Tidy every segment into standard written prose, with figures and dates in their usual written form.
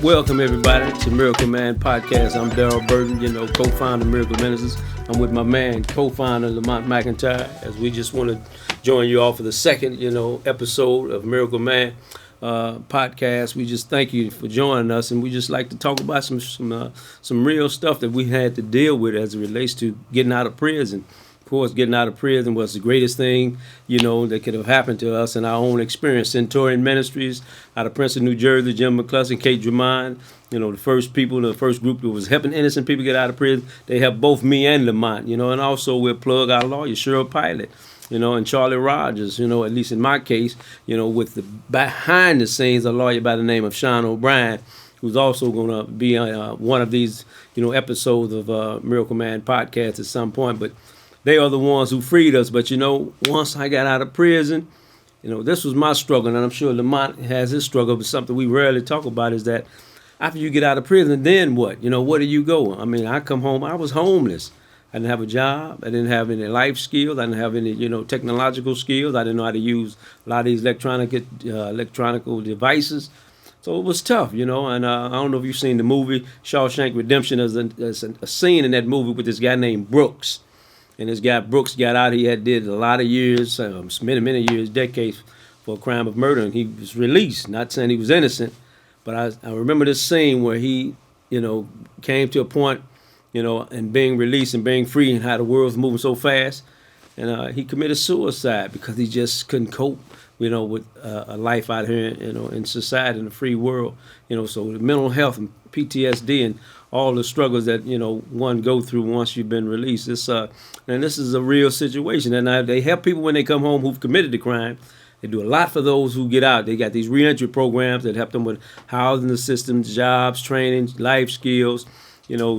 Welcome everybody to Miracle Man Podcast. I'm Darryl Burton, co-founder of Miracle Ministers. I'm with my man, co-founder Lamonte McIntyre, as we just want to join you all for the second, episode of Miracle Man Podcast. We just thank you for joining us, and we just like to talk about some real stuff that we had to deal with as it relates to getting out of prison. Of course, getting out of prison was the greatest thing, that could have happened to us in our own experience. Centurion Ministries out of Princeton, New Jersey, Jim McCluskey, Kate Drummond, the first group that was helping innocent people get out of prison. They helped both me and Lamont, and also we'll plug our lawyer, Cheryl Pilot, and Charlie Rogers, at least in my case, with the behind the scenes, a lawyer by the name of Sean O'Brien, who's also going to be one of these, episodes of Miracle Man Podcast at some point. But they are the ones who freed us. But, once I got out of prison, this was my struggle, and I'm sure Lamont has his struggle, but something we rarely talk about is that after you get out of prison, then what? Where do you go? I mean, I come home, I was homeless. I didn't have a job. I didn't have any life skills. I didn't have any, technological skills. I didn't know how to use a lot of these electronical devices. So it was tough, and I don't know if you've seen the movie Shawshank Redemption. There's a scene in that movie with this guy named Brooks. And this guy Brooks got out. He did a lot of years, many years, decades, for a crime of murder, and he was released. Not saying he was innocent, but I remember this scene where he, came to a point, and being released and being free, and how the world's moving so fast, and he committed suicide because he just couldn't cope, with a life out here, in society, in the free world, So the mental health and PTSD and all the struggles that one go through once you've been released. And this is a real situation. And they help people when they come home who've committed the crime. They do a lot for those who get out. They got these reentry programs that help them with housing assistance, jobs, training, life skills,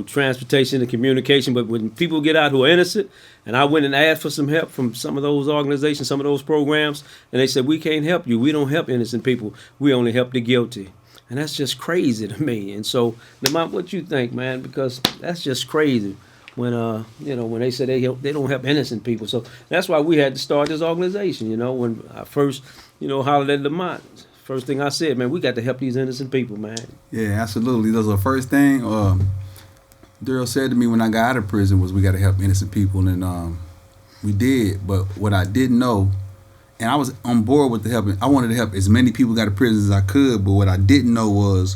transportation and communication. But when people get out who are innocent, and I went and asked for some help from some of those organizations, some of those programs, and they said, we can't help you. We don't help innocent people. We only help the guilty. And that's just crazy to me. And so, Lamont, what you think, man? Because that's just crazy when when they say they don't help innocent people. So that's why we had to start this organization. When I first hollered at Lamont, first thing I said, man, we got to help these innocent people, man. Yeah, absolutely. That was the first thing Darryl said to me when I got out of prison was we got to help innocent people, and we did. But what I didn't know, and I was on board with the helping. I wanted to help as many people got out of prison as I could, but what I didn't know was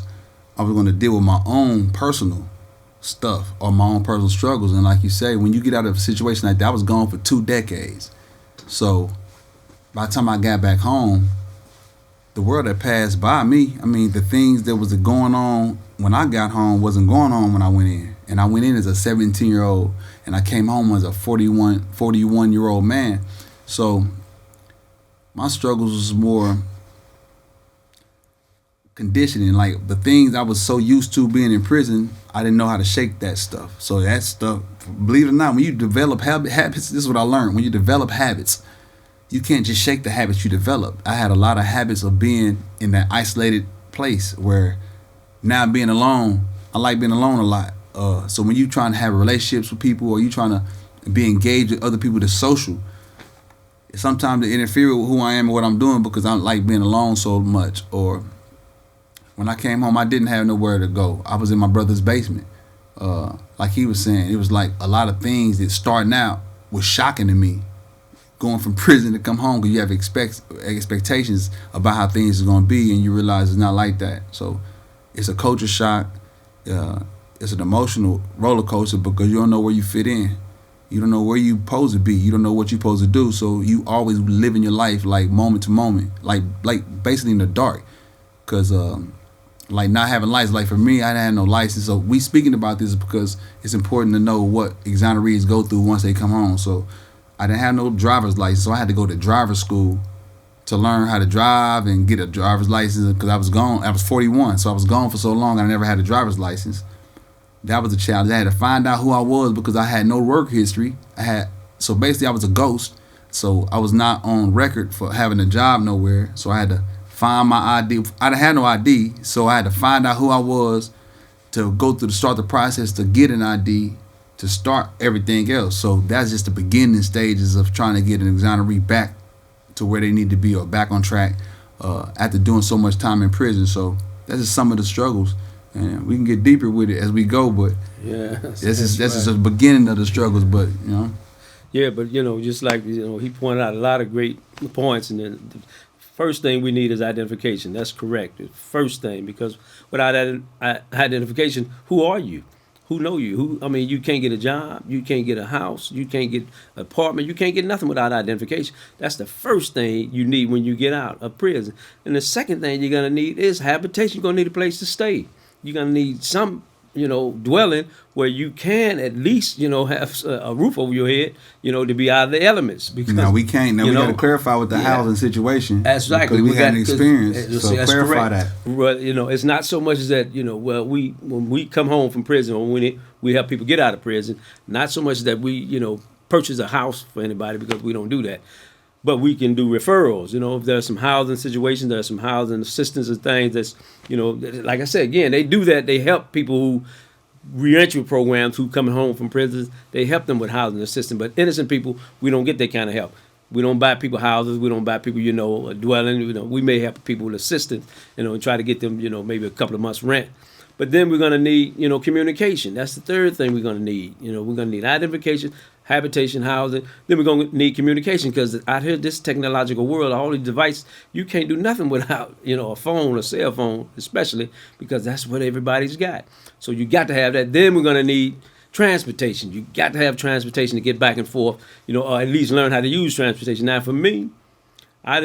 I was going to deal with my own personal stuff or my own personal struggles. And like you say, when you get out of a situation like that, I was gone for 2 decades. So by the time I got back home, the world had passed by me. I mean, the things that was going on when I got home wasn't going on when I went in. And I went in as a 17-year-old, and I came home as a 41-year-old man. So my struggles was more conditioning. Like the things I was so used to being in prison, I didn't know how to shake that stuff. So that stuff, believe it or not, when you develop habits, this is what I learned. When you develop habits, you can't just shake the habits you develop. I had a lot of habits of being in that isolated place where now being alone, I like being alone a lot. So when you trying to have relationships with people or you trying to be engaged with other people that's social, sometimes they interfere with who I am and what I'm doing because I don't like being alone so much. Or when I came home, I didn't have nowhere to go. I was in my brother's basement. Like he was saying, it was like a lot of things that starting out was shocking to me. Going from prison to come home because you have expectations about how things are going to be, and you realize it's not like that. So it's a culture shock. It's an emotional roller coaster because you don't know where you fit in. You don't know where you supposed to be. You don't know what you're supposed to do. So you always living your life like moment to moment, like basically in the dark. Because like not having license, like for me, I didn't have no license. So we speaking about this because it's important to know what exonerees go through once they come home. So I didn't have no driver's license, so I had to go to driver's school to learn how to drive and get a driver's license because I was gone. I was 41, so I was gone for so long I never had a driver's license. That was a challenge. I had to find out who I was because I had no work history. So basically I was a ghost. So I was not on record for having a job nowhere. So I had to find my ID. I didn't have no ID, so I had to find out who I was to go through to start the process to get an ID to start everything else. So that's just the beginning stages of trying to get an exoneree back to where they need to be or back on track after doing so much time in prison. So that's just some of the struggles And we can get deeper with it as we go, but this is the beginning of the struggles. But Yeah, but just like he pointed out a lot of great points, and then the first thing we need is identification. That's correct. The first thing, because without identification, who are you? Who know you? You can't get a job, you can't get a house, you can't get an apartment, you can't get nothing without identification. That's the first thing you need when you get out of prison. And the second thing you're gonna need is habitation. You're gonna need a place to stay. You're gonna need some dwelling where you can at least, have a roof over your head, to be out of the elements. Because now we can't. Now we got to clarify with the housing situation. That's right. Because we had an experience. So clarify that. Well, it's not so much as that, when we come home from prison, or when we help people get out of prison, not so much that we, purchase a house for anybody, because we don't do that. But we can do referrals. If there's some housing situations, there's some housing assistance and things that's, like I said, again, they do that. They help people who reentry programs who coming home from prisons. They help them with housing assistance. But innocent people, we don't get that kind of help. We don't buy people houses. We don't buy people, a dwelling. We may help people with assistance, and try to get them, maybe a couple of months rent. But then we're going to need, communication. That's the third thing we're going to need. We're going to need identification, habitation, housing. Then we're going to need communication, because out here, this technological world, all these devices, you can't do nothing without, a phone, a cell phone, especially, because that's what everybody's got. So you got to have that. Then we're going to need transportation. You got to have transportation to get back and forth, or at least learn how to use transportation. Now, for me, I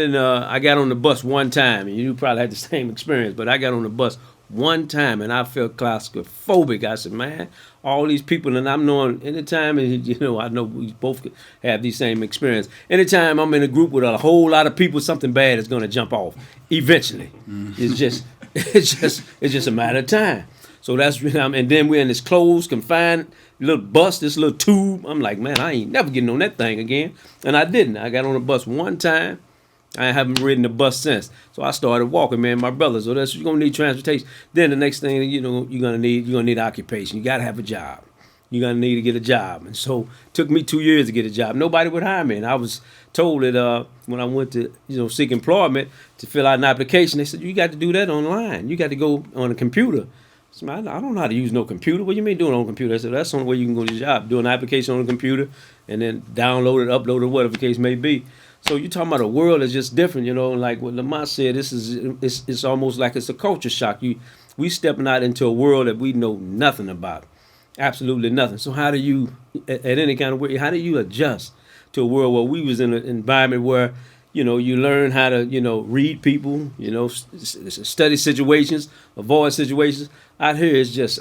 got on the bus one time, and you probably had the same experience, but I got on the bus one time, and I felt claustrophobic. I said, man, all these people, and I'm knowing anytime, and I know we both have these same experience. Anytime I'm in a group with a whole lot of people, something bad is going to jump off eventually. It's just a matter of time. So that's, and then we're in this closed, confined little bus, this little tube. I'm like, man, I ain't never getting on that thing again. And I didn't. I got on the bus one time. I haven't ridden the bus since. So I started walking, man, my brother. So that's, you're going to need transportation. Then the next thing, you're going to need occupation. You got to have a job. You're going to need to get a job. And so it took me 2 years to get a job. Nobody would hire me. And I was told that when I went to, seek employment to fill out an application, they said, you got to do that online. You got to go on a computer. So I don't know how to use no computer. What do you mean doing it on a computer? I said, that's the only way you can go to your job. Do an application on a computer and then download it, upload it, whatever the case may be. So you're talking about a world that's just different, like what Lamont said, it's almost like it's a culture shock. We stepping out into a world that we know nothing about. Absolutely nothing. So how do you, at any kind of way, how do you adjust to a world where we was in an environment where, you learn how to, read people, study situations, avoid situations. Out here it's just,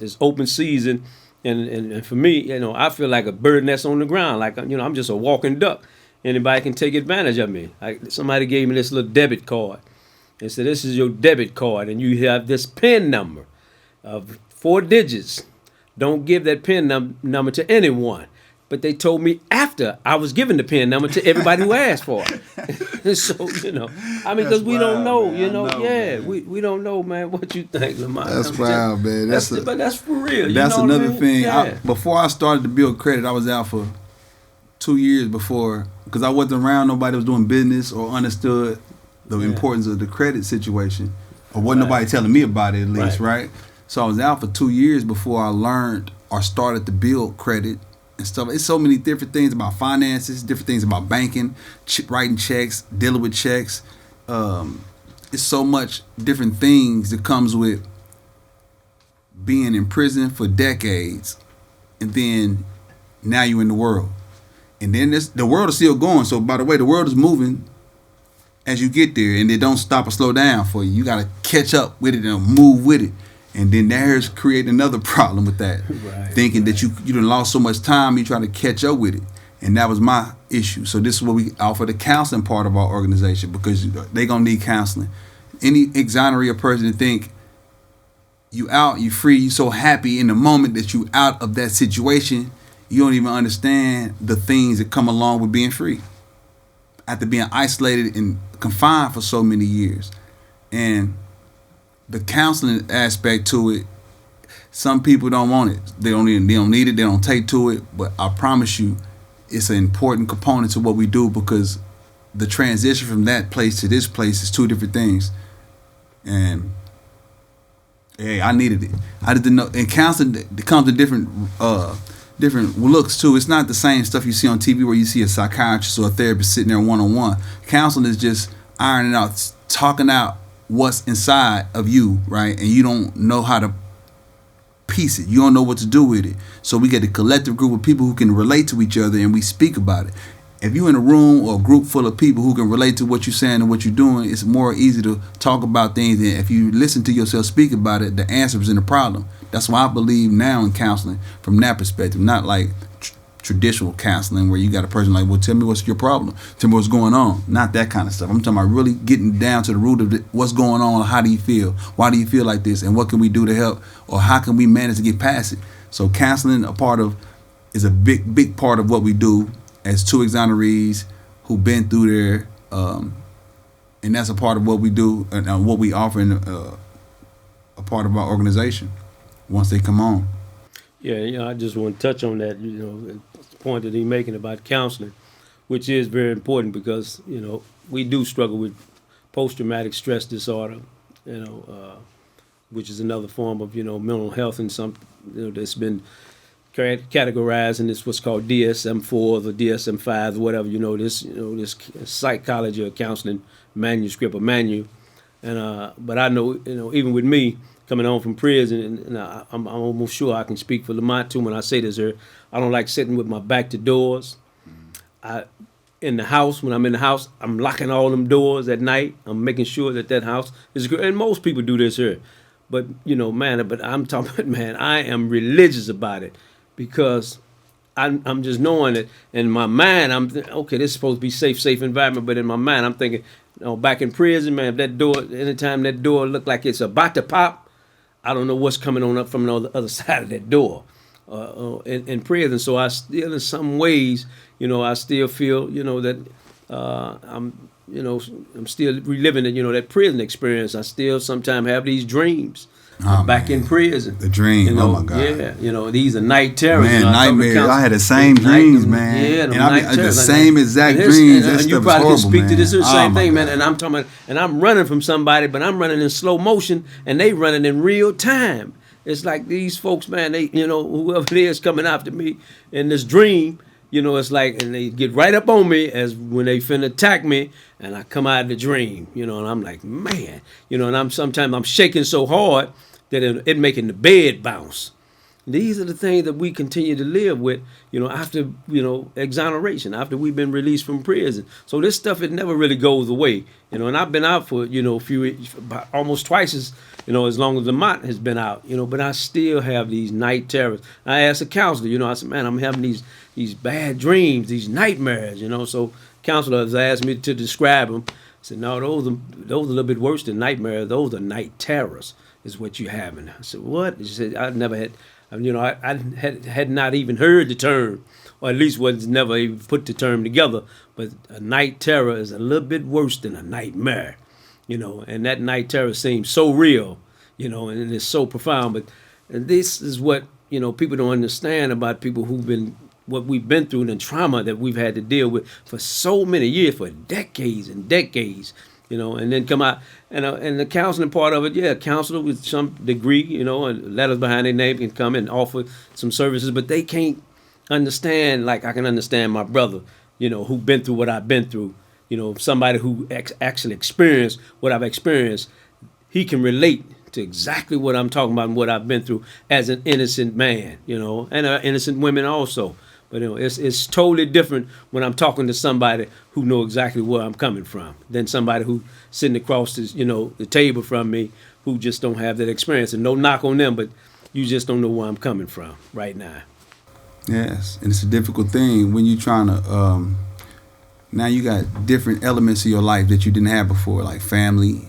it's open season. And for me, I feel like a bird nest on the ground. Like, I'm just a walking duck. Anybody can take advantage of me. Somebody gave me this little debit card and said, this is your debit card, and you have this PIN number of 4 digits. Don't give that PIN number to anyone. But they told me after I was giving the PIN number to everybody who asked for it. So, because we don't know, we don't know, man, what you think, Lamont. That's wild, man. But that's for real. That's another thing. Yeah. Before I started to build credit, I was out for 2 years before, because I wasn't around nobody that was doing business or understood the importance of the credit situation, or wasn't nobody telling me about it, at least, right? So I was out for 2 years before I learned or started to build credit and stuff. It's so many different things about finances, different things about banking, writing checks, dealing with checks. It's so much different things that comes with being in prison for decades, and then now you're in the world. And then the world is still going. So, by the way, the world is moving as you get there, and it don't stop or slow down for you. You got to catch up with it and move with it. And then there's creating another problem with that. Thinking that you done lost so much time, you try to catch up with it. And that was my issue. So this is what we offer, the counseling part of our organization, because they going to need counseling. Any exoneree a person to think you out, you free, you so happy in the moment that you out of that situation, you don't even understand the things that come along with being free. After being isolated and confined for so many years. And the counseling aspect to it, some people don't want it. They don't need it. They don't take to it. But I promise you, it's an important component to what we do, because the transition from that place to this place is 2 different things. And Hey, I needed it. I didn't know. And counseling comes to different looks too. It's not the same stuff you see on TV where you see a psychiatrist or a therapist sitting there one-on-one. Counseling is just ironing out, talking out what's inside of you, right? And you don't know how to piece it. You don't know what to do with it. So we get a collective group of people who can relate to each other and we speak about it. If you're in a room or a group full of people who can relate to what you're saying and what you're doing, it's more easy to talk about things. And if you listen to yourself speak about it, the answer is in the problem. That's why I believe now in counseling from that perspective, not like traditional counseling where you got a person like, well, tell me what's your problem. Tell me what's going on. Not that kind of stuff. I'm talking about really getting down to the root of what's going on. How do you feel? Why do you feel like this? And what can we do to help? Or how can we manage to get past it? So counseling is a big part of what we do as two exonerees who've been through there, and that's a part of what we do and what we offer in a part of our organization once they come on. Yeah, I just want to touch on that, the point that he's making about counseling, which is very important because, we do struggle with post-traumatic stress disorder, which is another form of, mental health and some, that's been categorized in this what's called DSM-4 or DSM-5 or whatever, this psychology or counseling manuscript or manual. And but I know, even with me coming home from prison, and I'm almost sure I can speak for Lamont too when I say this here. I don't like sitting with my back to doors. When I'm in the house, I'm locking all them doors at night. I'm making sure that house is good. And most people do this here. But, but I'm talking about, man, I am religious about it. Because I'm just knowing it in my mind. Okay, this is supposed to be safe environment, but in my mind I'm thinking, back in prison, man, if that door, anytime that door look like it's about to pop, I don't know what's coming on up from the other side of that door in prison. So I still, in some ways, I still feel, that I'm still reliving that prison experience. I still sometimes have these dreams. Back in prison. The dream, oh my God. Yeah, these are night terrors. Man, nightmares. I had the same dreams, man. Yeah, and I mean, the same exact dreams. And you probably can speak to this same thing, man. And I'm talking about, and I'm running from somebody, but I'm running in slow motion, and they running in real time. It's like these folks, man, they, whoever it is coming after me in this dream, it's like, and they get right up on me as when they finna attack me, and I come out of the dream, and I'm like, man, and sometimes I'm shaking so hard that it making the bed bounce. These are the things that we continue to live with, after, exoneration, after we've been released from prison. So this stuff, it never really goes away, and I've been out for, almost twice as long as Lamont has been out, but I still have these night terrors. I asked a counselor, I said, man, I'm having these bad dreams, these nightmares, so counselor has asked me to describe them. I said, no, those are a little bit worse than nightmares. Those are night terrors is what you're having. I said, what? She said, I never had, I had not even heard the term, or at least was never even put the term together, but a night terror is a little bit worse than a nightmare, and that night terror seems so real, and it's so profound. But this is what, people don't understand about people who've been, what we've been through and the trauma that we've had to deal with for so many years, for decades and decades, and then come out, and the counseling part of it, a counselor with some degree, and letters behind their name can come and offer some services, but they can't understand, like I can understand my brother, who been through what I've been through, somebody who actually experienced what I've experienced. He can relate to exactly what I'm talking about and what I've been through as an innocent man, and innocent women also. But it's totally different when I'm talking to somebody who know exactly where I'm coming from than somebody who sitting across this, the table from me who just don't have that experience. And no knock on them, but you just don't know where I'm coming from right now. Yes, and it's a difficult thing when you're trying to. Now you got different elements of your life that you didn't have before, like family.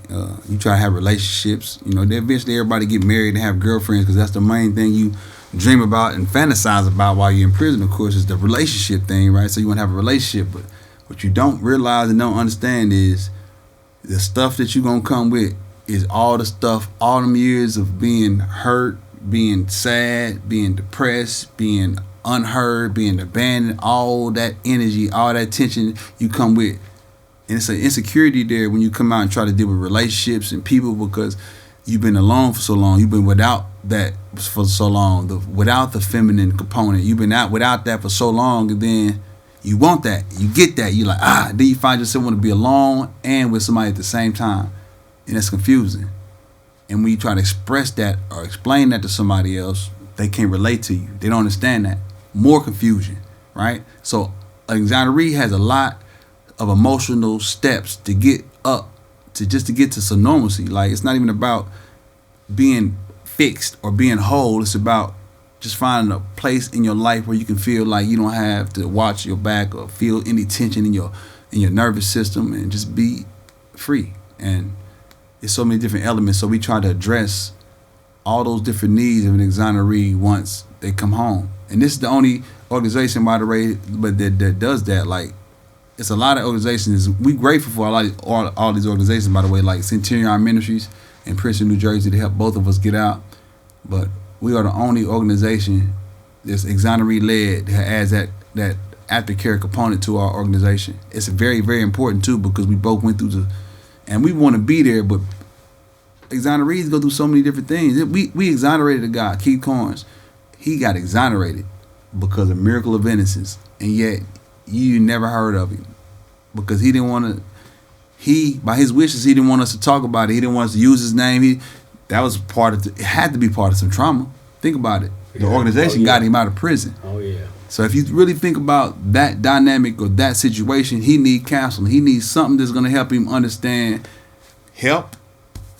You try to have relationships. Then eventually everybody get married and have girlfriends because that's the main thing you dream about and fantasize about while you're in prison, of course, is the relationship thing, right? So you want to have a relationship, but what you don't realize and don't understand is the stuff that you're going to come with is all the stuff, all them years of being hurt, being sad, being depressed, being unheard, being abandoned, all that energy, all that tension you come with. And it's an insecurity there when you come out and try to deal with relationships and people because you've been alone for so long. You've been without that for so long. Without the feminine component. You've been out without that for so long, and then you want that. You get that. You're like, then you find yourself want to be alone and with somebody at the same time. And it's confusing. And when you try to express that or explain that to somebody else, they can't relate to you. They don't understand that. More confusion, right? So an exoneree has a lot of emotional steps to get up, to get to some normalcy. Like, it's not even about being fixed or being whole. It's about just finding a place in your life where you can feel like you don't have to watch your back or feel any tension in your nervous system, and just be free. And it's so many different elements. So we try to address all those different needs of an exoneree once they come home. And this is the only organization, by the way, but that does that. Like, it's a lot of organizations. We grateful for all these organizations, by the way, like Centurion Ministries in Princeton, New Jersey, to help both of us get out. But we are the only organization that's exoneree-led that adds that aftercare component to our organization. It's very, very important, too, because we both went through and we want to be there, but exonerees go through so many different things. We exonerated a guy, Keith Corns. He got exonerated because of Miracle of Innocence, and yet you never heard of him because he didn't want to. By his wishes, he didn't want us to talk about it. He didn't want us to use his name. That was it had to be part of some trauma. Think about it. The organization got him out of prison. Oh, yeah. So if you really think about that dynamic or that situation, he needs counseling. He needs something that's going to help him understand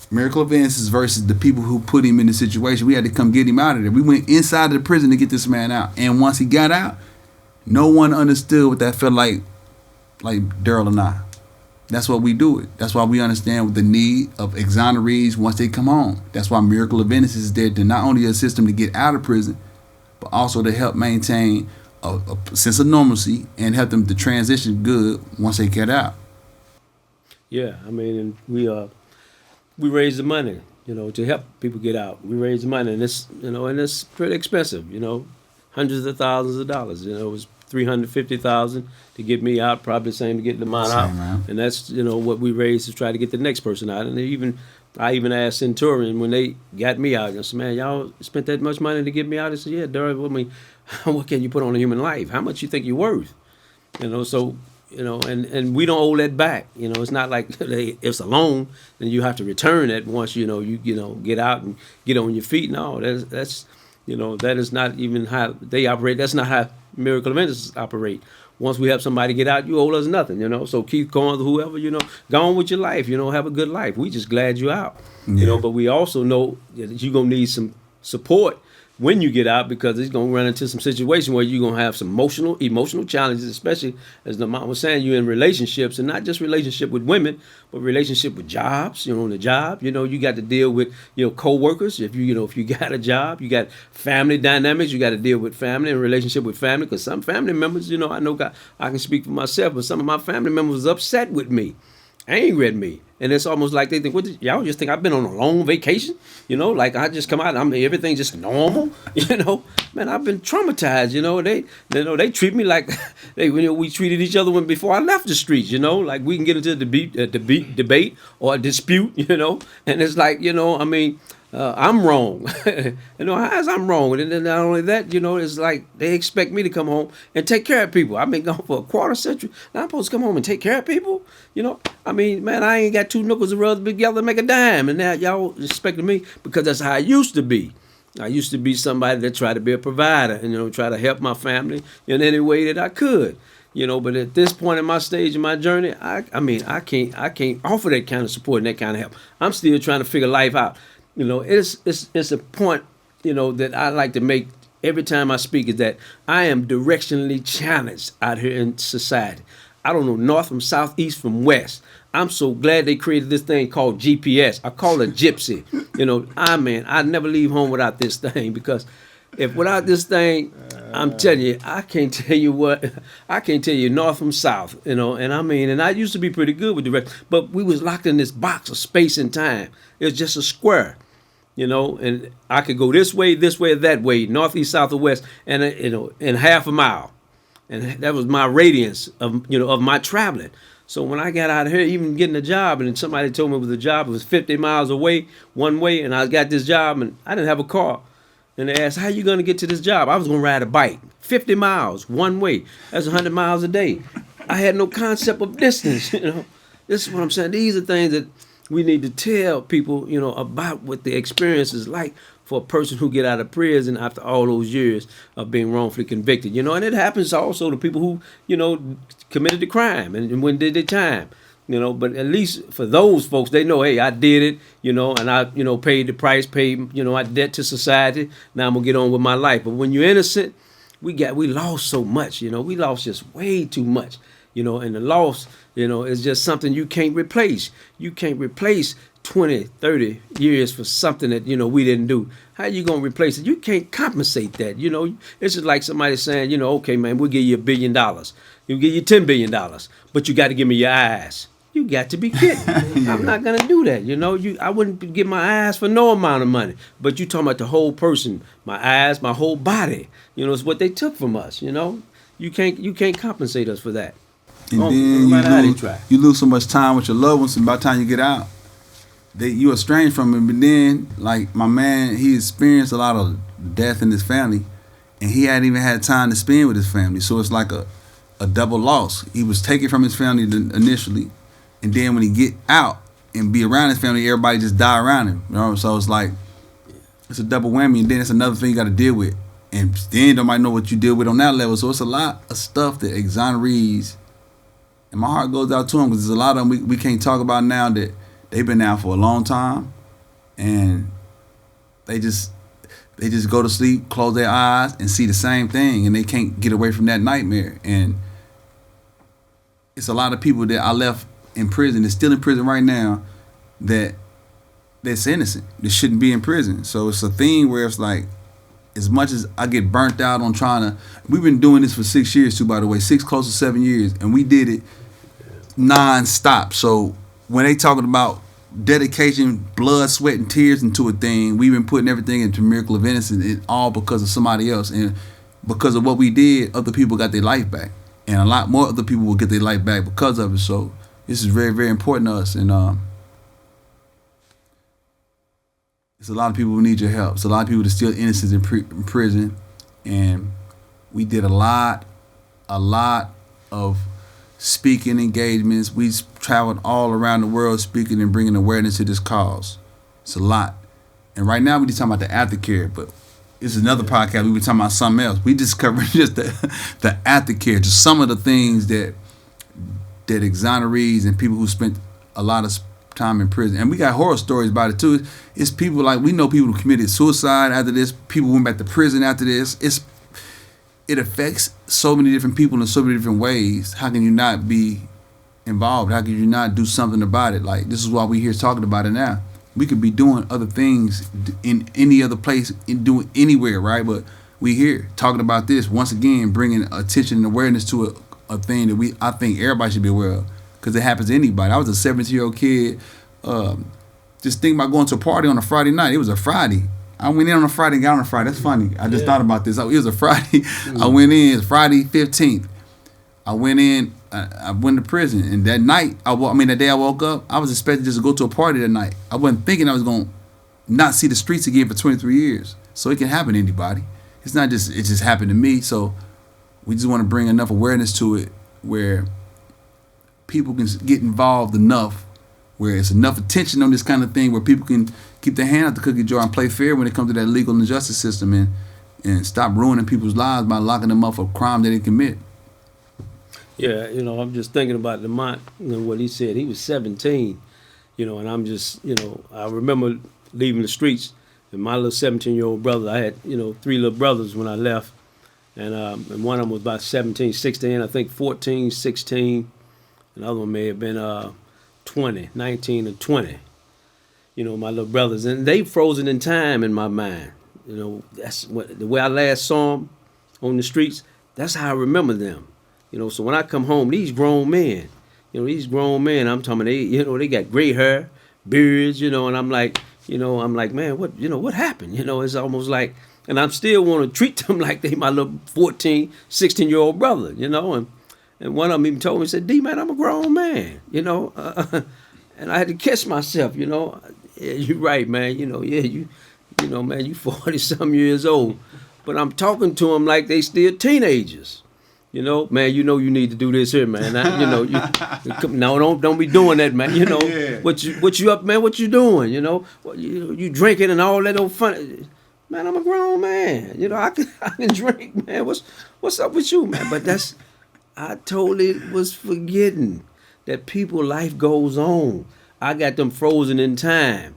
Miracle of Innocence versus the people who put him in the situation. We had to come get him out of there. We went inside of the prison to get this man out. And once he got out, no one understood what that felt like Darryl and I. That's why we do it. That's why we understand the need of exonerees once they come home. That's why Miracle of Innocence is there to not only assist them to get out of prison, but also to help maintain a sense of normalcy and help them to transition good once they get out. Yeah, I mean, and we raise the money, to help people get out. We raise the money, and it's pretty expensive, hundreds of thousands of dollars. It was $350,000 to get me out, probably the same to get Lamont out, man. And that's what we raised to try to get the next person out. And I even asked Centurion when they got me out. I said, "Man, y'all spent that much money to get me out?" They said, "Yeah, Darryl, what can you put on a human life? How much you think you're worth?" So. And we don't owe that back. It's not like it's a loan, and you have to return it once you get out and get on your feet. No, that's that is not even how they operate. That's not how Miracle of Innocence operate. Once we help somebody get out, you owe us nothing. So Keith Corns, whoever, go on with your life. Have a good life. We just glad you out. Yeah. But we also know that you're gonna need some support when you get out, because it's going to run into some situation where you're going to have some emotional challenges, especially, as the mom was saying, you're in relationships, and not just relationship with women, but relationship with jobs. On the job, you got to deal with, co-workers. If you got a job, you got family dynamics, you got to deal with family and relationship with family, because some family members, I know I can speak for myself, but some of my family members was upset with me, angry at me. And it's almost like they think, y'all just think I've been on a long vacation? Like I just come out, everything just normal? Man, I've been traumatized. They treat me like we treated each other before I left the streets. Like we can get into a debate or a dispute. And it's like, I'm wrong. How's I'm wrong? And then not only that, it's like they expect me to come home and take care of people. I've been gone for a quarter century. Now I'm supposed to come home and take care of people? Man, I ain't got two knuckles to rub together to make a dime. And now y'all expecting me, because that's how I used to be. I used to be somebody that tried to be a provider and, try to help my family in any way that I could. But at this point in my stage in my journey, I can't offer that kind of support and that kind of help. I'm still trying to figure life out. It's a point, that I like to make every time I speak, is that I am directionally challenged out here in society. I don't know north from south, east from west. I'm so glad they created this thing called GPS. I call it Gypsy. I never leave home without this thing, because if without this thing, I'm telling you, I can't tell you north from south, and I used to be pretty good with direction, but we was locked in this box of space and time. It was just a square. And I could go this way, or that way, north, east, south, or west, and in half a mile. And that was my radius of my traveling. So when I got out of here, even getting a job, and somebody told me it was a job, it was 50 miles away one way, and I got this job, and I didn't have a car. And they asked, how you going to get to this job? I was going to ride a bike, 50 miles one way. That's 100 miles a day. I had no concept of distance, This is what I'm saying. These are things that we need to tell people, about what the experience is like for a person who get out of prison after all those years of being wrongfully convicted. And it happens also to people who, committed the crime and when did the time. But at least for those folks, they know, hey, I did it, and I, paid the price, paid, my debt to society. Now I'm gonna get on with my life. But when you're innocent, we lost so much, we lost just way too much, and the loss, is just something you can't replace. You can't replace 20, 30 years for something that, we didn't do. How you going to replace it? You can't compensate that. It's just like somebody saying, okay, man, we'll give you $1 billion. We'll give you $10 billion, but you got to give me your eyes. You got to be kidding. I'm not going to do that. I wouldn't give my eyes for no amount of money, but you talking about the whole person, my eyes, my whole body, it's what they took from us. You can't compensate us for that. And then you lose so much time with your loved ones, and by the time you get out, you estranged from him. But then, like my man, he experienced a lot of death in his family, and he hadn't even had time to spend with his family. So it's like a double loss. He was taken from his family initially, and then when he get out and be around his family, everybody just die around him. So it's like it's a double whammy, and then it's another thing you got to deal with, and then nobody know what you deal with on that level. So it's a lot of stuff that exonerees. And my heart goes out to them because there's a lot of them we can't talk about now that they've been out for a long time, and they just go to sleep, close their eyes, and see the same thing, and they can't get away from that nightmare. And it's a lot of people that I left in prison, that's still in prison right now, that's innocent, that shouldn't be in prison. So it's a thing where it's like, as much as I get burnt out on we've been doing this for 6 years too, by the way, 6 close to 7 years, and we did it non-stop. So when they talking about dedication, blood, sweat, and tears into a thing, we've been putting everything into Miracle of Innocence, it all because of somebody else. And because of what we did, other people got their life back. And a lot more other people will get their life back because of it. So this is very, very important to us. And it's a lot of people who need your help. It's a lot of people that still innocent in prison. And we did a lot of speaking engagements. We traveled all around the world speaking and bringing awareness to this cause. It's a lot. And right now we're just talking about the aftercare, but it's another podcast. We were talking about something else. We just covered just the aftercare, just some of the things that exonerees and people who spent a lot of time in prison. And we got horror stories about it too. It's people we know people who committed suicide after this, people who went back to prison after this. It affects so many different people in so many different ways. How can you not be involved? How can you not do something about it? Like, this is why we're here talking about it now. We could be doing other things in any other place, doing anywhere, right? But we here talking about this once again, bringing attention and awareness to a thing that I think everybody should be aware of, because it happens to anybody. I was a 17-year-old kid, just thinking about going to a party on a Friday night. It was a Friday. I went in on a Friday and got on a Friday. That's funny. I just thought about this. It was a Friday. I went in Friday 15th. I went in. I went to prison, and that night, that day I woke up, I was expecting just to go to a party that night. I wasn't thinking I was gonna not see the streets again for 23 years. So it can happen to anybody. It's not just it just happened to me. So we just want to bring enough awareness to it where people can get involved enough, where it's enough attention on this kind of thing, where people can keep their hand out the cookie jar and play fair when it comes to that legal and justice system, and stop ruining people's lives by locking them up for crime they didn't commit. Yeah, I'm just thinking about Lamont, what he said. He was 17, and I'm just, I remember leaving the streets, and my little 17-year-old brother, I had, 3 little brothers when I left, and one of them was about 17, 16, I think 14, 16. Another one may have been 20, 19 and 20. My little brothers, and they frozen in time in my mind. That's the way I last saw them on the streets. That's how I remember them. So when I come home, these grown men, I'm talking, they got gray hair, beards, and I'm like, man, what happened? It's almost like, and I still want to treat them like they my little 14, 16-year-old brother, and And one of them even told me, said, D, man, I'm a grown man, and I had to catch myself, Yeah, you're right, man, yeah, man, you 40-some years old. But I'm talking to them like they still teenagers. Man, you need to do this here, man. No, don't be doing that, man. Yeah. What you up, man? What you doing? You drinking and all that old fun. Man, I'm a grown man. I can drink, man. What's up with you, man? But I totally was forgetting that life goes on. I got them frozen in time,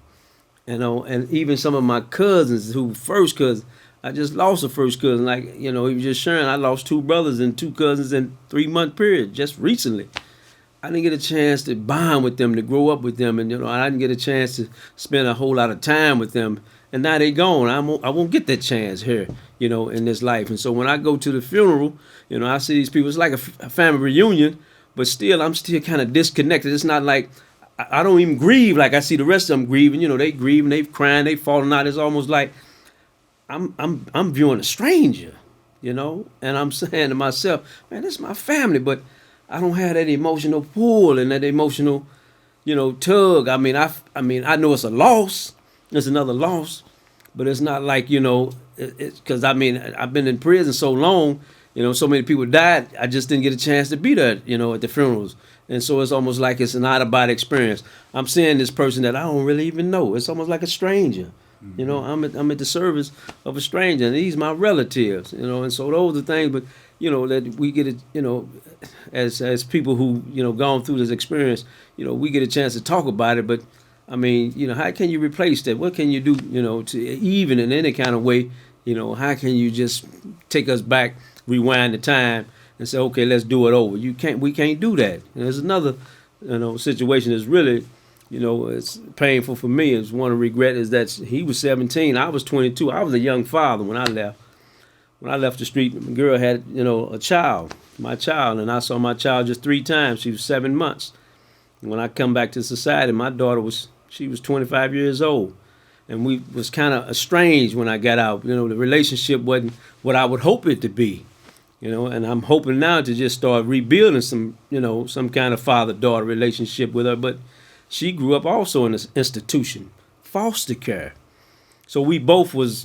and even some of my cousins first cousins. I just lost a first cousin. Like, he was just sharing. I lost 2 brothers and 2 cousins in 3-month period just recently. I didn't get a chance to bond with them, to grow up with them. And, I didn't get a chance to spend a whole lot of time with them. And now they gone. I won't get that chance here, in this life. And so when I go to the funeral, I see these people. It's like a family reunion, but still, I'm still kind of disconnected. It's not like I don't even grieve like I see the rest of them grieving. They grieving, they crying, they falling out. It's almost like I'm viewing a stranger, and I'm saying to myself, man, this is my family, but I don't have that emotional pull and that emotional, tug. I mean, I know it's a loss, it's another loss, but it's not like, it's because I've been in prison so long, so many people died. I just didn't get a chance to be there, at the funerals. And so it's almost like it's an out-of-body experience. I'm seeing this person that I don't really even know. It's almost like a stranger. I'm at the service of a stranger, and these my relatives, and so those are things, but, that we get it, as people who, gone through this experience, we get a chance to talk about it, but, how can you replace that? What can you do, to even in any kind of way, how can you just take us back, rewind the time, and say, okay, let's do it over? We can't do that. And there's another, situation that's really, it's painful for me. It's one of regret is that he was 17, I was 22. I was a young father when I left. When I left the street, the girl had, a child, my child, and I saw my child just 3 times. She was 7 months. And when I come back to society, my daughter was 25 years old. And we was kind of estranged when I got out. The relationship wasn't what I would hope it to be. And I'm hoping now to just start rebuilding some kind of father-daughter relationship with her. But she grew up also in this institution, foster care. So we both was,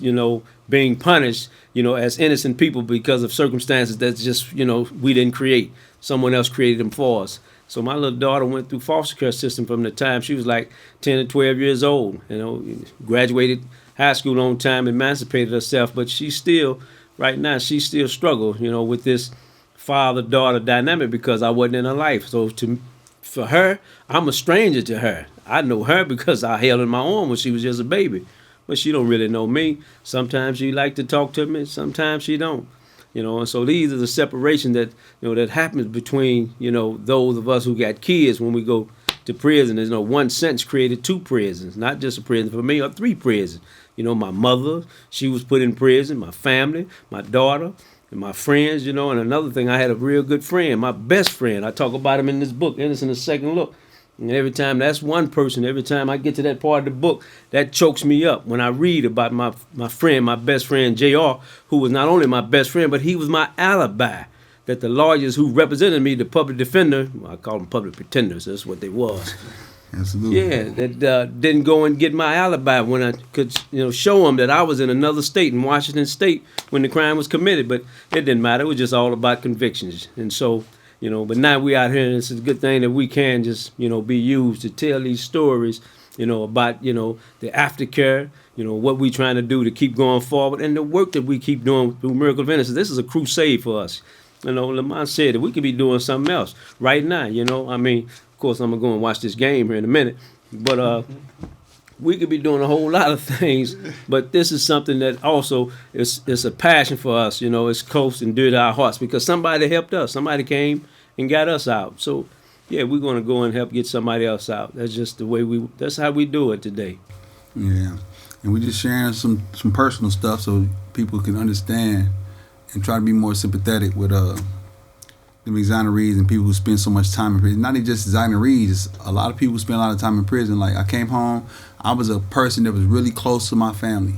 being punished, as innocent people because of circumstances that's just, we didn't create. Someone else created them for us. So my little daughter went through foster care system from the time she was like 10 or 12 years old, graduated high school on time, emancipated herself, but she still, right now, she still struggles, with this father-daughter dynamic because I wasn't in her life. So for her, I'm a stranger to her. I know her because I held her in my arm when she was just a baby. But she don't really know me. Sometimes she like to talk to me, sometimes she don't. And so these are the separation that, that happens between, those of us who got kids when we go to prison. There's one sentence created 2 prisons, not just a prison for me, or 3 prisons. My mother, she was put in prison, my family, my daughter, and my friends, and another thing, I had a real good friend, my best friend. I talk about him in this book, Innocence, a Second Look. And every time, that's one person, every time I get to that part of the book, that chokes me up when I read about my friend, my best friend, JR, who was not only my best friend, but he was my alibi. That the lawyers who represented me, the public defender, I call them public pretenders, that's what they was. Absolutely. Yeah, that didn't go and get my alibi when I could, show them that I was in another state, in Washington State, when the crime was committed. But it didn't matter. It was just all about convictions. And so, but now we out here, and it's a good thing that we can just, be used to tell these stories, about, the aftercare, what we trying to do to keep going forward, and the work that we keep doing through Miracle of Innocence. This is a crusade for us. Lamont said that we could be doing something else right now, Of course, I'm going to go and watch this game here in a minute. But we could be doing a whole lot of things. But this is something that also is a passion for us. It's close and dear to our hearts because somebody helped us. Somebody came and got us out. So, yeah, we're going to go and help get somebody else out. That's just the way that's how we do it today. Yeah. And we're just sharing some personal stuff so people can understand and try to be more sympathetic with the exonerees and people who spend so much time in prison. Not even just exonerees, a lot of people spend a lot of time in prison. Like, I came home, I was a person that was really close to my family.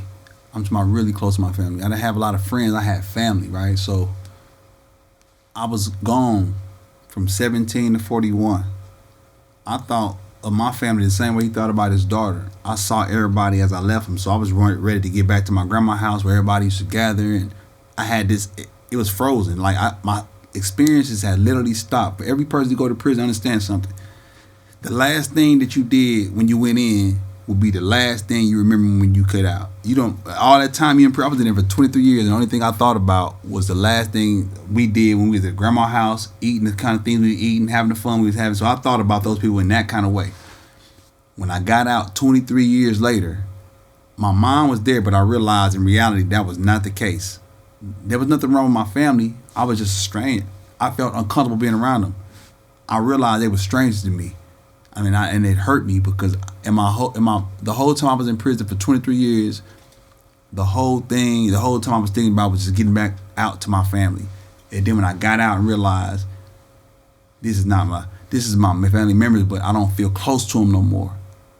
I'm talking about really close to my family. I didn't have a lot of friends, I had family, right? So I was gone from 17 to 41. I thought of my family the same way he thought about his daughter. I saw everybody as I left him, so I was ready to get back to my grandma's house where everybody used to gather, and I had this. It was frozen. Like my experiences had literally stopped. For every person to go to prison, understand something. The last thing that you did when you went in will be the last thing you remember when you cut out. You don't, all that time you in prison, I was in there for 23 years, and the only thing I thought about was the last thing we did when we was at grandma's house, eating the kind of things we were eating, having the fun we was having. So I thought about those people in that kind of way. When I got out 23 years later, my mom was there, but I realized in reality that was not the case. There was nothing wrong with my family. I was just strange. I felt uncomfortable being around them. I realized they were strangers to me. I mean, and it hurt me because the whole time I was in prison for 23 years, the whole time I was thinking about was just getting back out to my family. And then when I got out and realized this is my family members, but I don't feel close to them no more.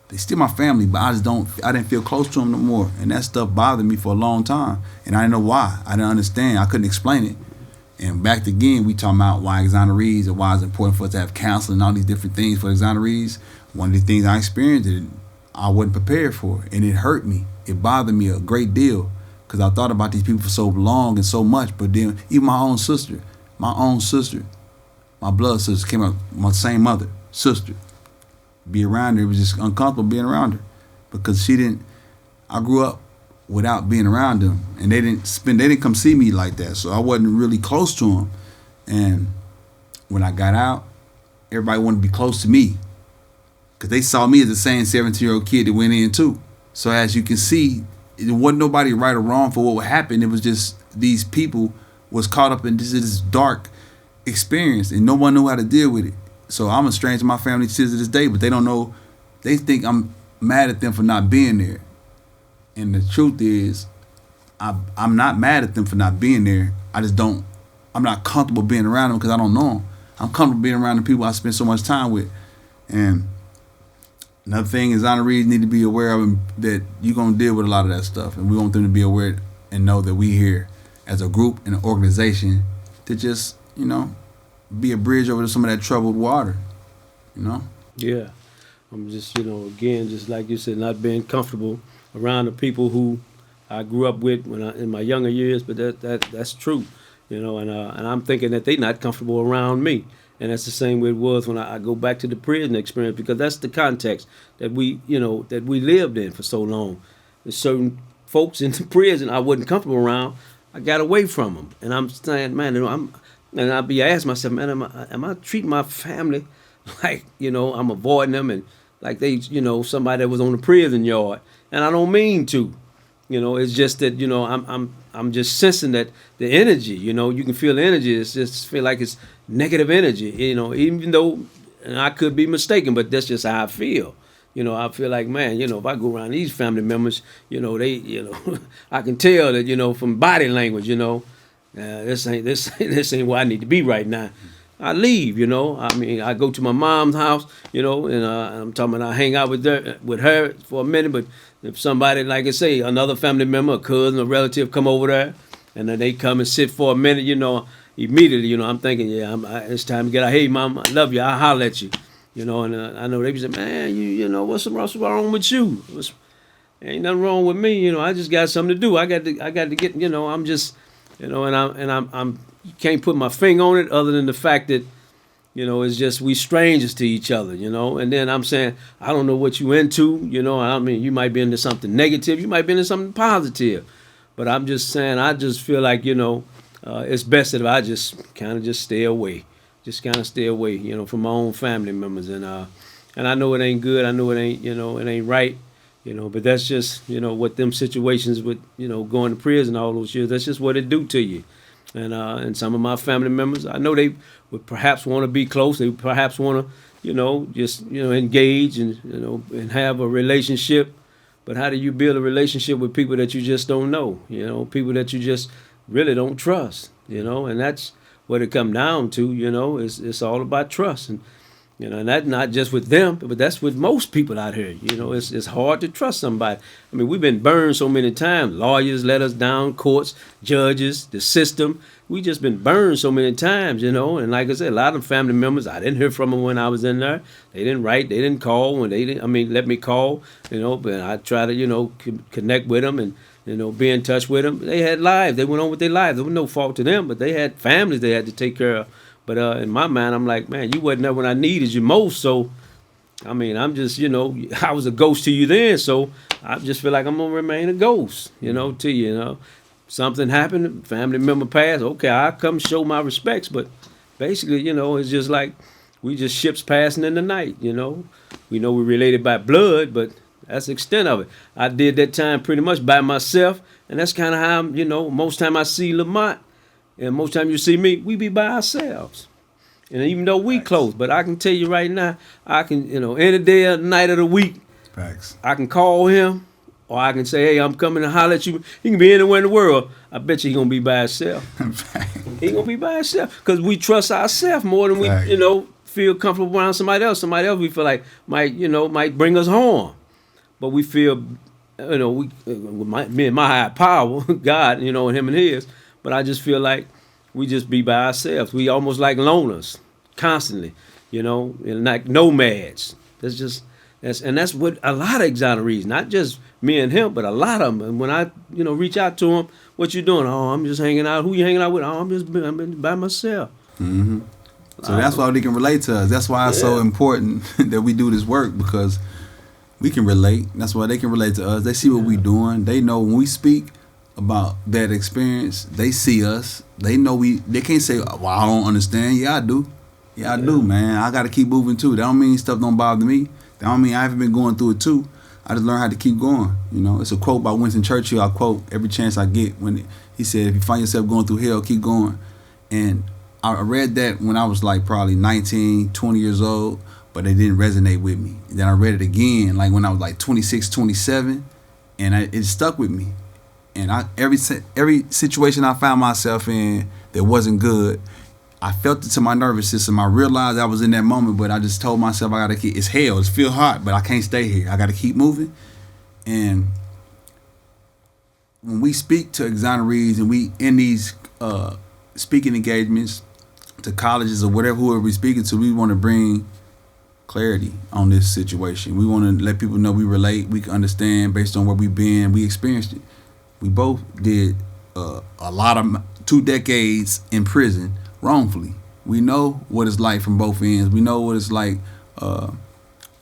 They still my family, but I didn't feel close to them no more. And that stuff bothered me for a long time. And I didn't know why. I didn't understand. I couldn't explain it. And back again, we talking about why exonerees and why it's important for us to have counseling and all these different things for exonerees. One of the things I experienced that I wasn't prepared for, and it hurt me. It bothered me a great deal because I thought about these people for so long and so much. But then even my blood sister came out, my same mother, sister. Be around her, it was just uncomfortable being around her because I grew up without being around them, and they didn't come see me like that, so I wasn't really close to them. And when I got out, everybody wanted to be close to me because they saw me as the same 17-year-old kid that went in too. So as you can see, it wasn't nobody right or wrong for what would happen. It was just these people was caught up in this dark experience, and no one knew how to deal with it. So I'm a stranger to my family to this day, but they don't know. They think I'm mad at them for not being there. And the truth is, I'm not mad at them for not being there. I'm not comfortable being around them because I don't know them. I'm comfortable being around the people I spend so much time with. And another thing is, honorees need to be aware of that you're going to deal with a lot of that stuff. And we want them to be aware and know that we here as a group and an organization to just, be a bridge over to some of that troubled water, Yeah. I'm just, again, just like you said, not being comfortable around the people who I grew up with in my younger years, but that's true, and I'm thinking that they're not comfortable around me, and that's the same way it was when I go back to the prison experience, because that's the context that we lived in for so long. There's certain folks in the prison I wasn't comfortable around. I got away from them, and I'm saying, man, and I'll be asking myself, man, am I treating my family like, I'm avoiding them and like they, somebody that was on the prison yard, and I don't mean to, it's just that, I'm just sensing that the energy, you can feel the energy. It's just feel like it's negative energy, even though, and I could be mistaken, but that's just how I feel. I feel like, man, if I go around these family members, they, I can tell that, from body language, this ain't where I need to be right now. I leave, I mean, I go to my mom's house, and I'm talking about I hang out with her for a minute, but if somebody, like I say, another family member, a cousin, a relative come over there, and then they come and sit for a minute, immediately, I'm thinking, it's time to get out. Hey, Mom, I love you. I'll holler at you, and I know they be saying, man, what's wrong with you? Ain't nothing wrong with me, I just got something to do. I got to get, I'm just, and I'm you can't put my finger on it other than the fact that, it's just we strangers to each other, and then I'm saying, I don't know what you into, I mean, you might be into something negative, you might be into something positive, but I'm just saying, I just feel like, it's best that I just kind of stay away, from my own family members, and I know it ain't good, I know it ain't, it ain't right, but that's just, what them situations with, going to prison all those years, that's just what it do to you. And some of my family members, I know they would perhaps want to be close. They perhaps want to, just engage and and have a relationship. But how do you build a relationship with people that you just don't know? People that you just really don't trust. And that's what it come down to. It's all about trust. You know, and that's not just with them, but that's with most people out here. You know, it's hard to trust somebody. I mean, we've been burned so many times. Lawyers let us down, courts, judges, the system. We just been burned so many times, you know. And like I said, a lot of family members, I didn't hear from them when I was in there. They didn't write, they didn't call when they didn't. I mean, let me call, you know. But I try to, you know, connect with them and, you know, be in touch with them. They had lives. They went on with their lives. There was no fault to them, but they had families they had to take care of. But in my mind, I'm like, man, you wasn't there when I needed you most. So, I mean, I'm just, you know, I was a ghost to you then. So I just feel like I'm going to remain a ghost, you know, to you, you know. Something happened, family member passed. Okay, I'll come show my respects. But basically, you know, it's just like we just ships passing in the night, you know. We know we're related by blood, but that's the extent of it. I did that time pretty much by myself. And that's kind of how, you know, most time I see Lamont. And most time you see me, we be by ourselves. And even though we close, but I can tell you right now, I can, you know, any day or night of the week, Facts. I can call him, or I can say, hey, I'm coming to holler at you. He can be anywhere in the world. I bet you he going to be by himself. He going to be by himself. Because we trust ourselves more than we, you know, feel comfortable around somebody else. Somebody else we feel like might bring us harm. But we feel, you know, me and my higher power, God, you know, and him and his. But I just feel like we just be by ourselves. We almost like loners constantly, you know, and like nomads. That's what a lot of exonerees, not just me and him, but a lot of them. And when I, you know, reach out to them, what you doing? Oh, I'm just hanging out. Who you hanging out with? Oh, I'm by myself. Mm-hmm. So that's why they can relate to us. That's why it's so important that we do this work, because we can relate. That's why they can relate to us. They see what we doing. They know when we speak about that experience, they see us. They know they can't say, well, I don't understand. Yeah, I do. Yeah, I do, man. I got to keep moving too. That don't mean stuff don't bother me. That don't mean I haven't been going through it too. I just learned how to keep going. You know, it's a quote by Winston Churchill I quote every chance I get, when he said, if you find yourself going through hell, keep going. And I read that when I was like probably 19, 20 years old, but it didn't resonate with me. And then I read it again, like when I was like 26, 27, and it stuck with me. And every situation I found myself in that wasn't good, I felt it to my nervous system. I realized I was in that moment, but I just told myself I gotta keep. It's hell. It's feel hot, but I can't stay here. I gotta keep moving. And when we speak to exonerees and we in these speaking engagements to colleges or whatever, whoever we're speaking to, we want to bring clarity on this situation. We want to let people know we relate. We can understand based on where we've been. We experienced it. We both did a lot of 2 decades in prison wrongfully. We know what it's like from both ends. We know what it's like from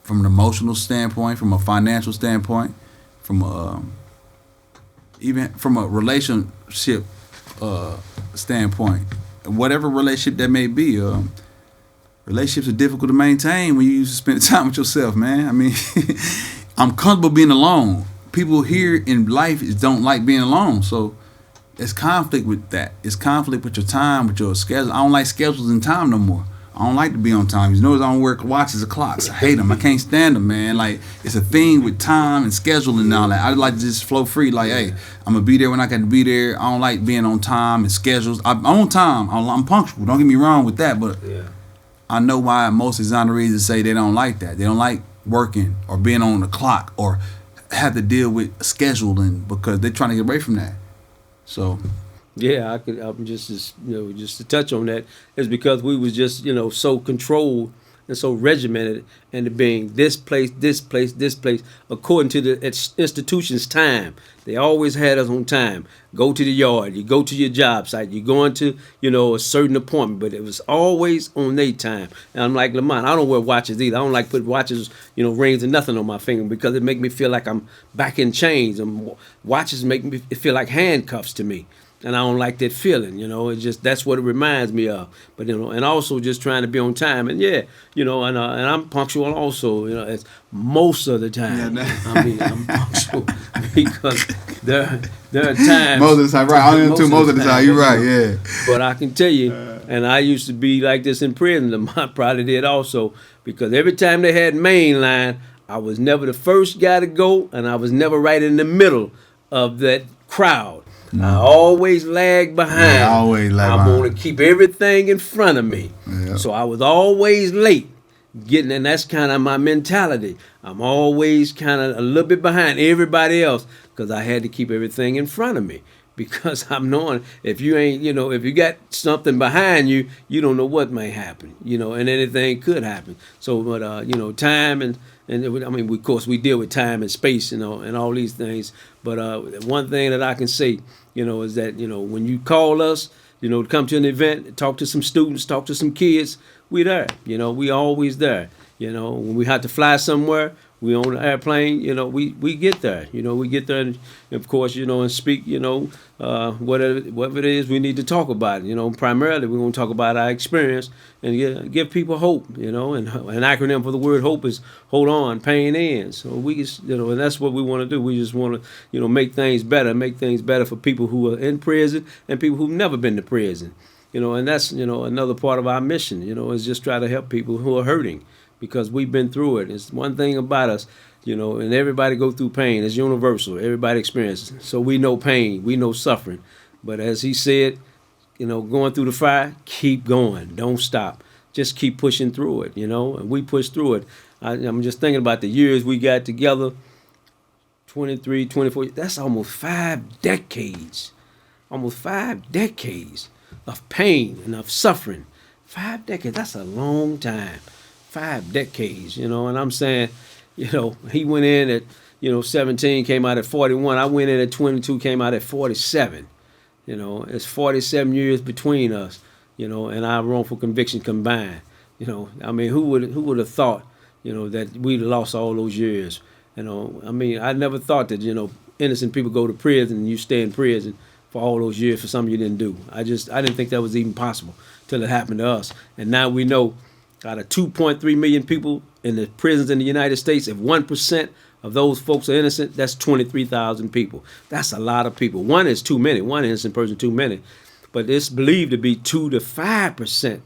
an emotional standpoint, from a financial standpoint, from even from a relationship standpoint. Whatever relationship that may be, relationships are difficult to maintain when you used to spend time with yourself, man. I mean, I'm comfortable being alone. People here in life don't like being alone, so it's conflict with that. It's conflict with your time, with your schedule. I don't like schedules and time no more. I don't like to be on time. You notice I don't work watches or clocks. I hate them. I can't stand them, man. Like, it's a thing with time and schedule and all that. I like to just flow free. Like, hey, I'm gonna be there when I got to be there. I don't like being on time and schedules. I'm on time. I'm punctual. Don't get me wrong with that, but I know why most exonerees say they don't like that. They don't like working or being on the clock or have to deal with scheduling, because they're trying to get away from that. So yeah, I'm just to touch on that, is because we was just, you know, so controlled and so regimented into being this place, according to the institution's time. They always had us on time. Go to the yard, you go to your job site, you go into, you know, a certain appointment, but it was always on their time. And I'm like, Lamont, I don't wear watches either. I don't like put watches, you know, rings and nothing on my finger, because it make me feel like I'm back in chains. And watches make me feel like handcuffs to me. And I don't like that feeling, you know. It's just, that's what it reminds me of. But, you know, and also just trying to be on time. And yeah, you know, and I'm punctual also, you know, it's most of the time. I mean, I'm punctual because there are times. Most of the time, right. I am too, most of the time. You're right, yeah. But I can tell you, and I used to be like this in prison. I probably did also, because every time they had mainline, I was never the first guy to go, and I was never right in the middle of that crowd. I always lag behind. I always lag behind. I want to keep everything in front of me. Yeah. So I was always late. getting, and that's kind of my mentality. I'm always kind of a little bit behind everybody else because I had to keep everything in front of me. Because I'm knowing if you ain't, if you got something behind you, you don't know what may happen, and anything could happen. So, but, time and I mean, of course, we deal with time and space, and all these things. But one thing that I can say, is that, when you call us, to come to an event, talk to some students, talk to some kids, we there. We always there. When we have to fly somewhere, we on the airplane, we get there. We get there, and of course, and speak, whatever it is we need to talk about. Primarily we're going to talk about our experience and give people hope. And an acronym for the word hope is hold on, pain ends. So we just, and that's what we want to do. We just want to, make things better for people who are in prison and people who've never been to prison. And that's, another part of our mission, is just try to help people who are hurting. Because we've been through it. It's one thing about us, and everybody go through pain. It's universal. Everybody experiences it. So we know pain. We know suffering. But as he said, going through the fire, keep going. Don't stop. Just keep pushing through it, and we push through it. I'm just thinking about the years we got together, 23, 24. That's almost 5 decades. Almost 5 decades of pain and of suffering. 5 decades. That's a long time. 5 decades, and I'm saying, he went in at, 17, came out at 41. I went in at 22, came out at 47. It's 47 years between us, and our wrongful conviction combined. I mean, who would have thought, that we'd lost all those years? I mean, I never thought that, innocent people go to prison and you stay in prison for all those years for something you didn't do. I didn't think that was even possible till it happened to us. And now we know, out of 2.3 million people in the prisons in the United States, if 1% of those folks are innocent, that's 23,000 people. That's a lot of people. One is too many. One innocent person too many. But it's believed to be 2 to 5%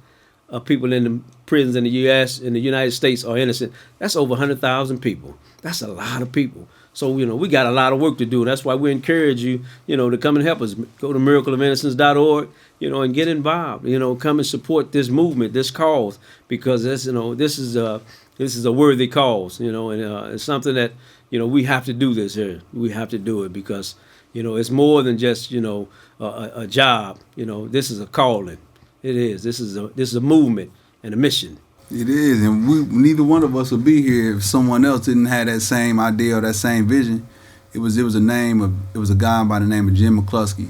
of people in the prisons in the U.S., in the United States are innocent. That's over 100,000 people. That's a lot of people. So, we got a lot of work to do. That's why we encourage you, to come and help us. Go to miracleofinnocence.org, and get involved. Come and support this movement, this cause, because this is a worthy cause. And it's something that we have to do this here. We have to do it because it's more than just a job. This is a calling. It is. This is a movement and a mission. It is, and neither one of us would be here if someone else didn't have that same idea or that same vision. It was a guy by the name of Jim McCluskey.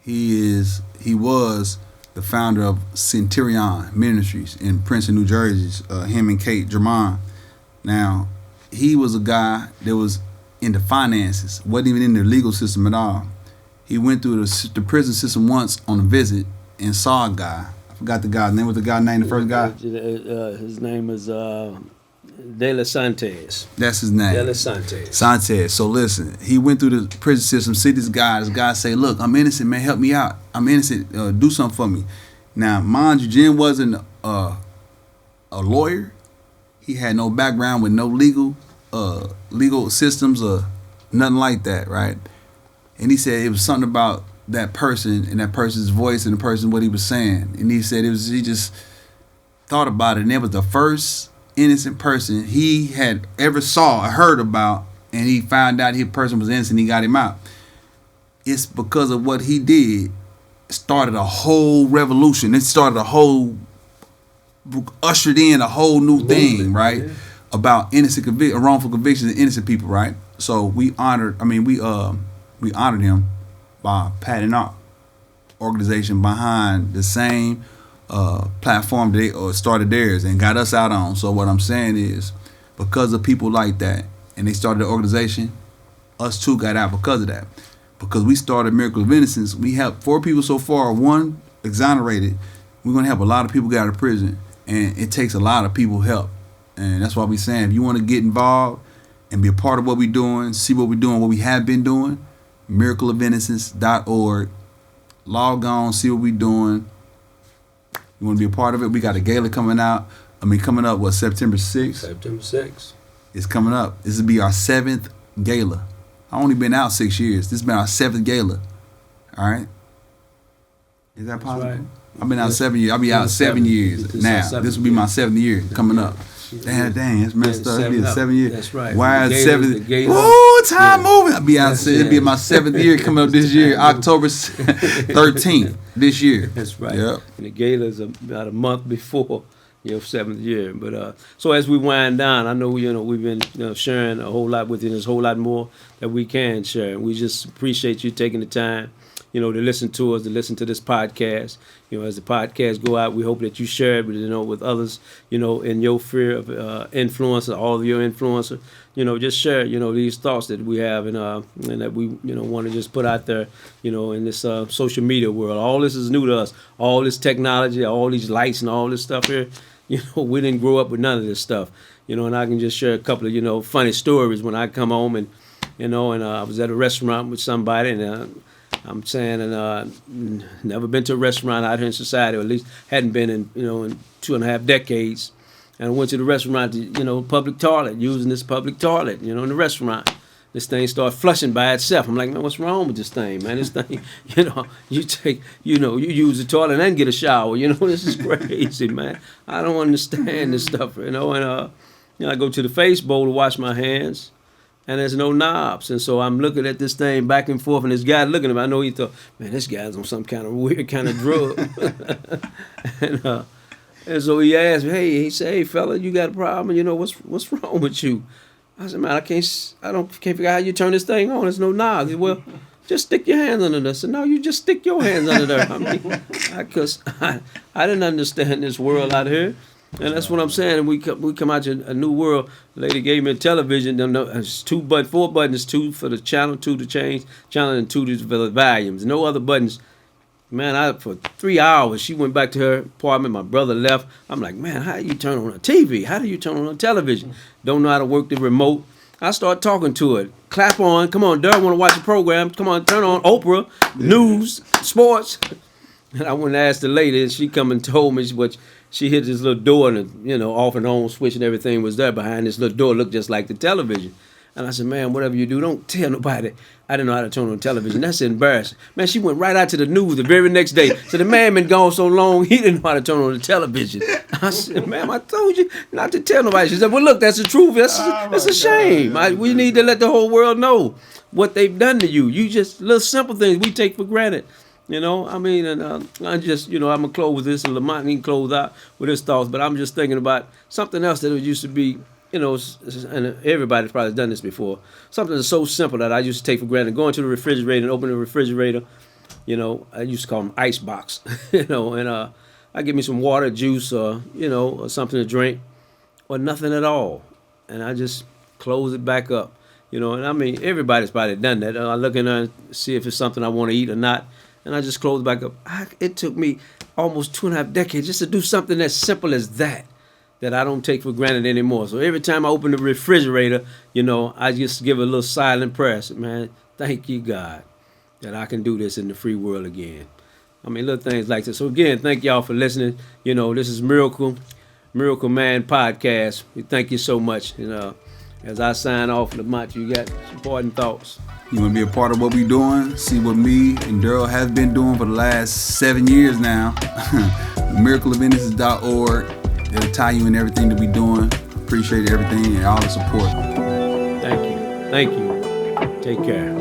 He was the founder of Centurion Ministries in Princeton, New Jersey. Him and Kate Germain. Now, he was a guy that was into finances, wasn't even in the legal system at all. He went through the prison system once on a visit and saw a guy. I forgot the guy's name. What was the guy's name? The first guy? His name is De La Santes. That's his name. De La Santes. Santes. So listen, he went through the prison system, see this guy. This guy say, look, I'm innocent, man. Help me out. I'm innocent. Do something for me. Now, mind you, Jim wasn't a lawyer. He had no background with no legal systems or nothing like that, right? And he said it was something about that person and that person's voice and the person what he was saying. And he said he just thought about it, and it was the first innocent person he had ever saw or heard about, and he found out his person was innocent. He got him out. It's because of what he did. It started a whole revolution. It started ushered in a whole new thing, right? Yeah. About wrongful convictions of innocent people, right? So we honored him by patting our organization behind the same platform they started theirs and got us out on. So what I'm saying is, because of people like that, and they started the organization, us too got out because of that. Because we started Miracle of Innocence, we helped 4 people so far. 1 exonerated. We're gonna help a lot of people get out of prison, and it takes a lot of people help. And that's why we're saying, if you want to get involved and be a part of what we're doing, see what we're doing, what we have been doing, miracleofinnocence.org. Log on, see what we're doing. You want to be a part of it? We got a gala coming up, September 6th? September 6th. It's coming up. This will be our 7th gala. I've only been out 6 years. This has been our 7th gala. All right? Is that possible? right. I've been out 7 years. I'll be out 7 years now. This will be my 7th year coming up. Dang, it's messed up. It'll be 7 years. That's right. Why is 7? Gators. Ooh, time moving. I'll be out. It'll be my 7th year coming up this year, October 13th this year. That's right. Yep. And the Gators about a month before your 7th year. But so as we wind down, I know we've been sharing a whole lot with you. There's a whole lot more that we can share. We just appreciate you taking the time, to listen to us, to listen to this podcast. As the podcast go out, we hope that you share it with others, in your sphere of influencer, all of your influencers. Just share, these thoughts that we have and that we, want to just put out there, in this social media world. All this is new to us. All this technology, all these lights and all this stuff here, we didn't grow up with none of this stuff. And I can just share a couple of, funny stories when I come home and I was at a restaurant with somebody and I'm saying, and never been to a restaurant out here in society, or at least hadn't been in 2.5 decades. And I went to the restaurant, public toilet, using this public toilet, in the restaurant. This thing started flushing by itself. I'm like, man, what's wrong with this thing, man? This thing, you take, you use the toilet and then get a shower. This is crazy, man. I don't understand this stuff, and I go to the face bowl to wash my hands. And there's no knobs. And so I'm looking at this thing back and forth, and this guy looking at me. I know he thought, man, this guy's on some kind of weird kind of drug. and so he asked me, he said, hey, fella, you got a problem? What's wrong with you? I said, man, I can't figure out how you turn this thing on. There's no knobs. He said, well, just stick your hands under there. I said, no, you just stick your hands under there. I mean, because I didn't understand this world out here. And that's what I'm saying. We come out to a new world. The lady gave me a television. It's 4 buttons, 2 for the channel, 2 to change channel, and 2 for the volumes. No other buttons. Man, for 3 hours, she went back to her apartment. My brother left. I'm like, man, how do you turn on a TV? How do you turn on a television? Don't know how to work the remote. I start talking to it. Clap on. Come on, Darryl, want to watch the program. Come on, turn on Oprah, news, sports. And I went and asked the lady, and she come and told me what. She hit this little door, and off and on switch and everything was there behind this little door, looked just like the television. And I said, man, whatever you do, don't tell nobody I didn't know how to turn on television. That's embarrassing. Man, she went right out to the news the very next day. So the man been gone so long, he didn't know how to turn on the television. I said, ma'am, I told you not to tell nobody. She said, well, look, that's the truth. That's a shame. We need to let the whole world know what they've done to you. You just, little simple things we take for granted. And I just, I'm going to close with this, and Lamonte can close out with his thoughts, but I'm just thinking about something else that used to be, and everybody's probably done this before, something that's so simple that I used to take for granted. Going to the refrigerator and opening the refrigerator, I used to call them ice box, and I give me some water, juice, or something to drink, or nothing at all. And I just close it back up, and I mean, everybody's probably done that. I look in there and see if it's something I want to eat or not. And I just closed back up. It took me almost 2.5 decades just to do something as simple as that I don't take for granted anymore. So every time I open the refrigerator, I just give a little silent prayer. I said, man, thank you, God, that I can do this in the free world again. I mean, little things like this. So again, thank y'all for listening. This is Miracle Man Podcast. We thank you so much. As I sign off, Lamonte, you got some important thoughts. You want to be a part of what we doing? See what me and Darryl have been doing for the last 7 years now. miracleofinnocence.org. It'll tie you in everything that we doing. Appreciate everything and all the support. Thank you. Take care.